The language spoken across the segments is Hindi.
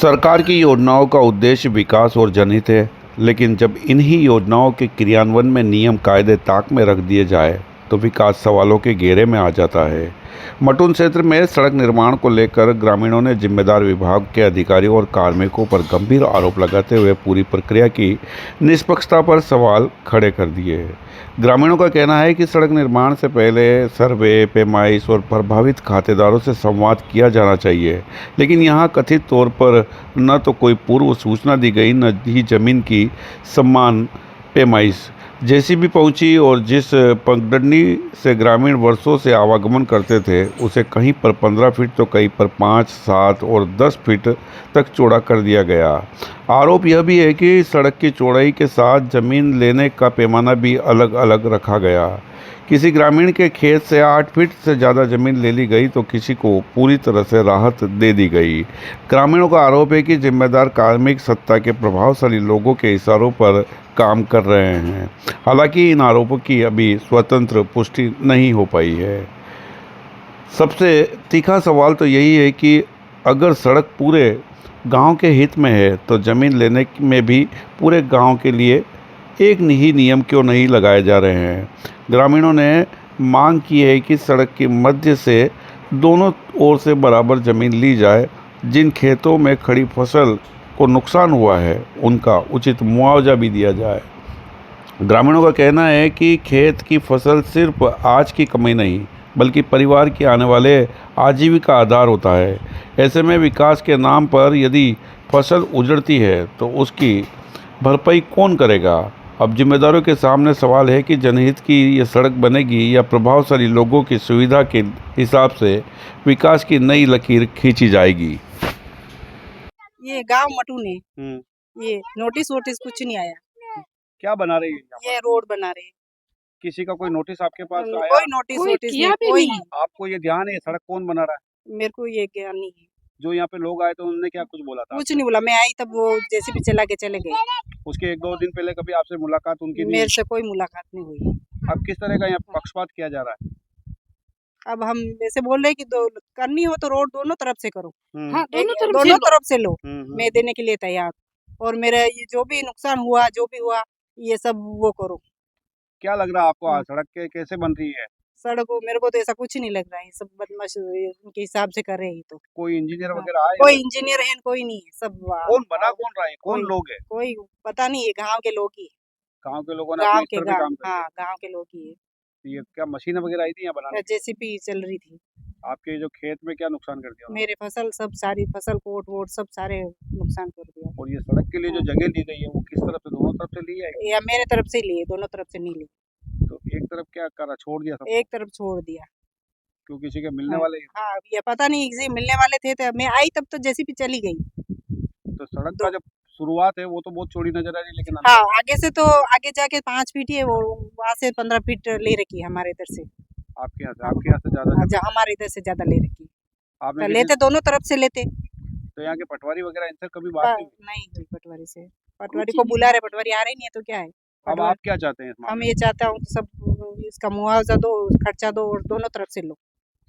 सरकार की योजनाओं का उद्देश्य विकास और जनहित है, लेकिन जब इन्हीं योजनाओं के क्रियान्वयन में नियम कायदे ताक में रख दिए जाए तो विकास सवालों के घेरे में आ जाता है। मटून क्षेत्र में सड़क निर्माण को लेकर ग्रामीणों ने जिम्मेदार विभाग के अधिकारियों और कार्मिकों पर गंभीर आरोप लगाते हुए पूरी प्रक्रिया की निष्पक्षता पर सवाल खड़े कर दिए हैं। ग्रामीणों का कहना है कि सड़क निर्माण से पहले सर्वे, पैमाइश और प्रभावित खातेदारों से संवाद किया जाना चाहिए, लेकिन यहाँ कथित तौर पर न तो कोई पूर्व सूचना दी गई, न ही जमीन की सम्मान पैमाइश जेसीबी पहुंची और जिस पगडंडी से ग्रामीण वर्षों से आवागमन करते थे उसे कहीं पर 15 फीट तो कहीं पर 5, 7 और 10 फीट तक चौड़ा कर दिया गया। आरोप यह भी है कि सड़क की चौड़ाई के साथ जमीन लेने का पैमाना भी अलग अलग रखा गया। किसी ग्रामीण के खेत से 8 फीट से ज़्यादा ज़मीन ले ली गई तो किसी को पूरी तरह से राहत दे दी गई। ग्रामीणों का आरोप है कि जिम्मेदार कार्मिक सत्ता के प्रभावशाली लोगों के इशारों पर काम कर रहे हैं। हालांकि इन आरोपों की अभी स्वतंत्र पुष्टि नहीं हो पाई है। सबसे तीखा सवाल तो यही है कि अगर सड़क पूरे गांव के हित में है तो ज़मीन लेने में भी पूरे गांव के लिए एक ही नियम क्यों नहीं लगाए जा रहे हैं। ग्रामीणों ने मांग की है कि सड़क के मध्य से दोनों ओर से बराबर ज़मीन ली जाए। जिन खेतों में खड़ी फसल को नुकसान हुआ है उनका उचित मुआवजा भी दिया जाए। ग्रामीणों का कहना है कि खेत की फसल सिर्फ आज की कमाई नहीं बल्कि परिवार के आने वाले आजीविका आधार होता है। ऐसे में विकास के नाम पर यदि फसल उजड़ती है तो उसकी भरपाई कौन करेगा। अब जिम्मेदारों के सामने सवाल है कि जनहित की ये सड़क बनेगी या प्रभावशाली लोगों की सुविधा के हिसाब से विकास की नई लकीर खींची जाएगी। ये गांव मटून है। ये नोटिस वोटिस कुछ नहीं आया। क्या बना रही है? ये रोड बना रहे हैं। किसी का कोई नोटिस आपके पास आया? कोई नोटिस वोटिस नहीं, कोई नहीं। आपको ये ध्यान है सड़क कौन बना रहा है? मेरे को ये ज्ञान नहीं है। जो यहाँ पे लोग आए थे उन्होंने क्या कुछ बोला था? कुछ नहीं बोला। मैं आई तब वो जैसे भी चला के चले गए। उसके 1-2 दिन पहले कभी आपसे मुलाकात उनकी नहीं मेरे हुई? से कोई मुलाकात नहीं हुई। अब किस तरह का यहाँ पक्षपात किया जा रहा है? अब हम ऐसे बोल रहे हैं कि करनी हो तो रोड दोनों तरफ से करो। हाँ, दोनों तरफ से लो। हम्म। मैं देने के लिए तैयार। और मेरा ये जो भी नुकसान हुआ, जो भी हुआ, ये सब वो करो। क्या लग रहा है आपको सड़क के कैसे बन रही है? सड़क को मेरे को तो ऐसा कुछ नहीं लग रहा है। सब बदमाश उनके हिसाब से कर रहे हैं। तो कोई इंजीनियर हाँ, वगैरह आए? कोई इंजीनियर है कोई नहीं है। सब कौन बना कौन रहा है? कौन लोग है? कोई पता नहीं है। गांव के लोग ही है। गाँव के लोगों ने गांव अपने के स्तर पे काम हाँ, गांव के लोग ही है। ये क्या मशीन वगैरह आई थी यहाँ बनाने? जेसीबी चल रही थी। आपके जो खेत में क्या नुकसान कर दिया? मेरे फसल सब सारी फसल कोट वोट सब सारे नुकसान कर दिया। और ये सड़क के लिए जो जगह ली गई है वो किस तरफ से, दोनों तरफ से ली है? या मेरे तरफ से लिए, दोनों तरफ से नहीं ली। तो एक तरफ क्या करा, छोड़ दिया सब? एक तरफ छोड़ दिया। क्यों, किसी के मिलने हाँ, वाले हैं? हाँ, ये पता नहीं किसी मिलने वाले थे तो मैं आई तब तो जेसीबी चली गई। तो सड़क का जब शुरुआत है वो तो बहुत चौड़ी नजर आ रही है, लेकिन हाँ, आगे से तो आगे जाके 5 फीट ही है। वो वहाँ से 15 फीट ले रखी है हमारे इधर से। आपके यहाँ से ज्यादा हमारे इधर से ज्यादा ले रखी। आपने तो लेते दोनों तरफ से लेते। तो यहाँ के पटवारी वगैरह इनसे कभी बात नहीं हुई? नहीं हुई पटवारी से। पटवारी को बुला रहे, पटवारी आ रही नहीं है तो क्या है। अब आप क्या चाहते हैं? हम ये चाहता हूँ सब इसका मुआवजा दो, खर्चा दो और दोनों तरफ से लो।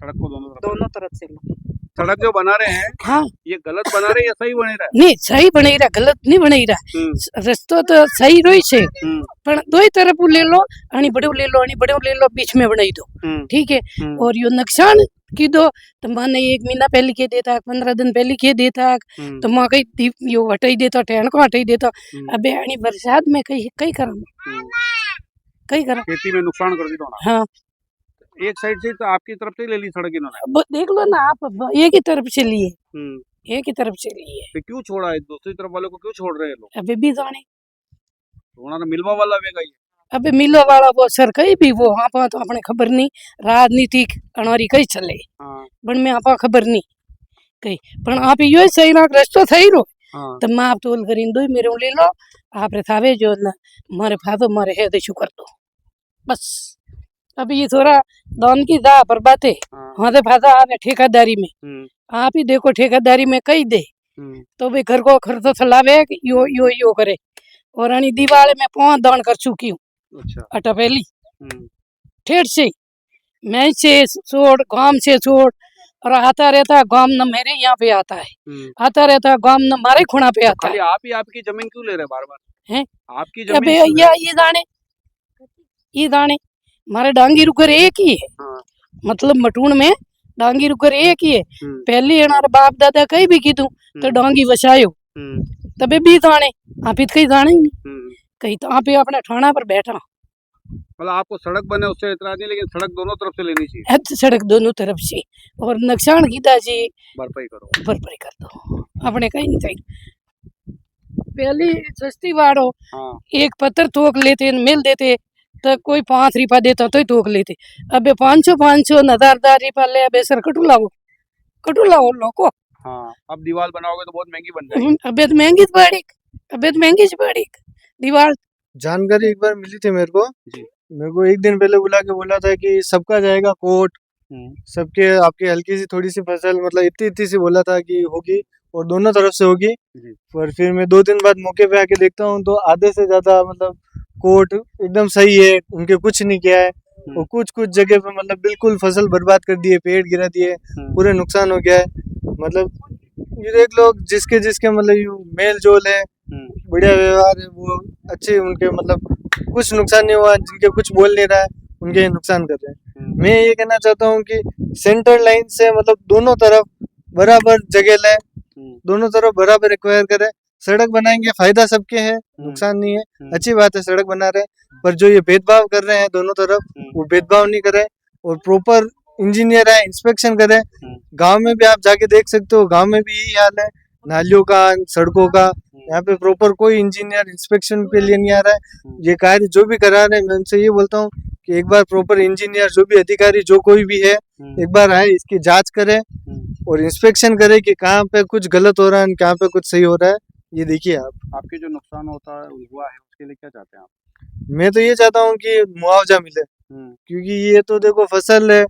सड़क को दोनों तरफ से लो। सड़क जो बना रहे हैं हाँ, ये गलत बना रहे हैं या सही बने रहा है? नहीं सही बनाई रहा, गलत नहीं बनाई रहा। रस्तो तो सही रोई छे, पण दोई तरफ ले लो, आणि बड़ो ले लो, आणि बड़ो ले लो, बीच में बनाई दो। ठीक है। और यो नुकसान की दो तो माने 1 महीना पहले के देता, 15 दिन पहले के देता, तो मां कई यो हटाई देता, ठहन को हटाई देता। अबे आणि बरसात में कई कई करा खेती में नुकसान कर दी तो ना। हाँ, एक साइड से तो आपकी तरफ से ले ली सड़क इन्होंने। अब देख लो ना आप, एक ही तरफ से लिए, एक ही तरफ से लिए। तो क्यों छोड़ा है? दूसरी तरफ वालों को क्यों छोड़ रहे हैं लोग? अबे भी जाने, उन्होंने मिलवा वाला वेगा ही। अबे मिलो वाला वो सर कई भी वो हाँ पा तो अपने खबर नहीं, राजनीतिक अनारी कई चले बन में आपा खबर नहीं कई, पण आप यो सही ना रस्तो सही रो। तो मैं आप तोल करीन दो मेरे ले लो, आप थावे जो न मारे फादो मारे है देशु कर दो बस। अभी ये थोड़ा दान की दा पर बातें हमारे फायदा आवे ठेकेदारी में। आप ही देखो ठेकेदारी में कई दे तो भी घर को खर्च चलावे यो यो यो करे। और अणी दिवाली में 5 दान कर चुकी हूँ। अच्छा। अटा पहली ठेठ से मैं से छोड़, गांव से छोड़, और आता रहता है गांव न मेरे यहाँ पे आता है, आता रहता है गांव न हमारे खुणा पे आता खाली है। आप ही आपकी जमीन क्यों ले रहे बार बार? हैं? आपकी अबे जमीन क्यों ले रहे? ये दाने हमारे डांगी रुकर एक ही है, हाँ। मतलब मटून में डांगी रुकर एक ही है। हम्म, पहले हमारे बाप दादा कहीं भी की तू तो डांगी वसायो हम्म, तबे भी दाने आप इत कहीं दाने ही नहीं हम्म। कहीं तो आप अपने ठाणा पर बैठा मतलब आपको सड़क बने उससे इतराज नहीं, लेकिन सड़क दोनों तरफ से लेनी चाहिए, है सड़क दोनों तरफ से और नुकसान कीता जी भरपाई करो। भरपाई कर दो अपने कहीं नहीं चाहिए। पहली सस्ती बाड़ो हाँ। एक पत्थर तोक लेते मिल देते तो कोई 5 रुपया देता तो ही तोक लेते। अबे 500 हजार रुपया ले अबे सर कटू लाओ लोको। हाँ, अब दीवार बनाओगे तो बहुत महंगी बन जाएगी। अबे तो महंगी अबे तो महंगी से पड़ी दीवार। जानकारी एक बार मिली थी मेरे को। जी। मेरे को एक दिन पहले बुला के बोला था कि सबका जाएगा कोर्ट, सबके आपकी हल्की सी थोड़ी सी फसल मतलब इतनी सी बोला था कि होगी और दोनों तरफ से होगी। जी। पर फिर मैं 2 दिन बाद मौके पे आके देखता हूँ तो आधे से ज्यादा मतलब कोर्ट एकदम सही है, उनके कुछ नहीं किया है और कुछ जगह पे मतलब बिल्कुल फसल बर्बाद कर दिए, पेड़ गिरा दिए, पूरे नुकसान हो गया है। मतलब ये देख लो जिसके मतलब यूं मेल जोल है, बढ़िया व्यवहार है, वो अच्छे उनके मतलब कुछ नुकसान नहीं हुआ, जिनके कुछ बोल नहीं रहा है उनके नुकसान कर रहे हैं। मैं ये कहना चाहता हूँ कि सेंटर लाइन से मतलब दोनों तरफ बराबर जगह लें, दोनों तरफ बराबर एक्वायर करें, सड़क बनाएंगे फायदा सबके है, नुकसान नहीं है। अच्छी बात है सड़क बना रहे हैं, पर जो ये भेदभाव कर रहे हैं दोनों तरफ वो भेदभाव नहीं करें और प्रॉपर इंजीनियर है इंस्पेक्शन करें। गांव में भी आप जाके देख सकते हो, गांव में भी यही हाल है, नालियों का सड़कों का, यहाँ पे प्रॉपर कोई इंजीनियर इंस्पेक्शन के लिए नहीं आ रहा है। ये कार्य जो भी करा रहे हैं मैं उनसे ये बोलता हूँ कि एक बार प्रॉपर इंजीनियर जो भी अधिकारी जो कोई भी है एक बार आए, इसकी जांच करे और इंस्पेक्शन करे कि कहाँ पे कुछ गलत हो रहा है, कहाँ पे कुछ सही हो रहा है। ये देखिए आप। आपके जो नुकसान होता है हुआ है उसके लिए क्या चाहते हैं आप? मैं तो ये चाहता हूँ कि मुआवजा मिले, क्योंकि ये तो देखो फसल है,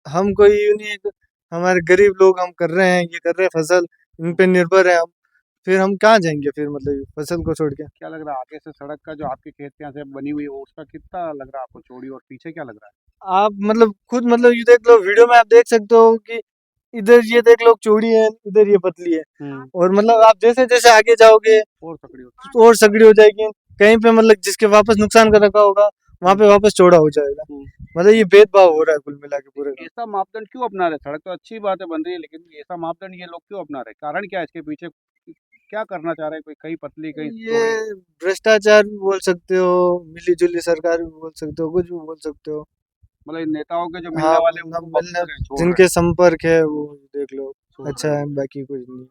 हम कोई यूं नहीं है, हमारे गरीब लोग हम कर रहे हैं, ये कर रहे हैं फसल, इन पे निर्भर है हम, फिर हम कहाँ जाएंगे फिर मतलब ये फसल को छोड़ के। क्या लग रहा है आगे से सड़क का जो आपके खेत के यहाँ से बनी हुई है वो उसका कितना लग रहा है आपको चौड़ी, और पीछे क्या लग रहा है? आप मतलब खुद मतलब ये देख लो, वीडियो में आप देख सकते हो कि इधर ये देख लो चौड़ी है, इधर ये पतली है और मतलब आप जैसे जैसे आगे जाओगे और सकड़ी हो जाएगी, कहीं पे मतलब जिसके वापस नुकसान कर रखा होगा वहां पे वापस चौड़ा हो जाएगा। मतलब ये भेदभाव हो रहा है कुल मिला के पूरे। ऐसा मापदंड क्यों अपना रहे? सड़क तो अच्छी बात है बन रही है, लेकिन ऐसा मापदंड ये लोग क्यों अपना रहे? कारण क्या है इसके पीछे? क्या करना चाह रहे हैं? कोई कहीं पतली कहीं ये भ्रष्टाचार भी बोल सकते हो, मिली जुली सरकार भी बोल सकते हो, कुछ भी बोल सकते हो। मतलब इन नेताओं के जो मिलने हाँ वाले मतलब जिनके संपर्क है वो देख लो, अच्छा है, बाकी कुछ नहीं।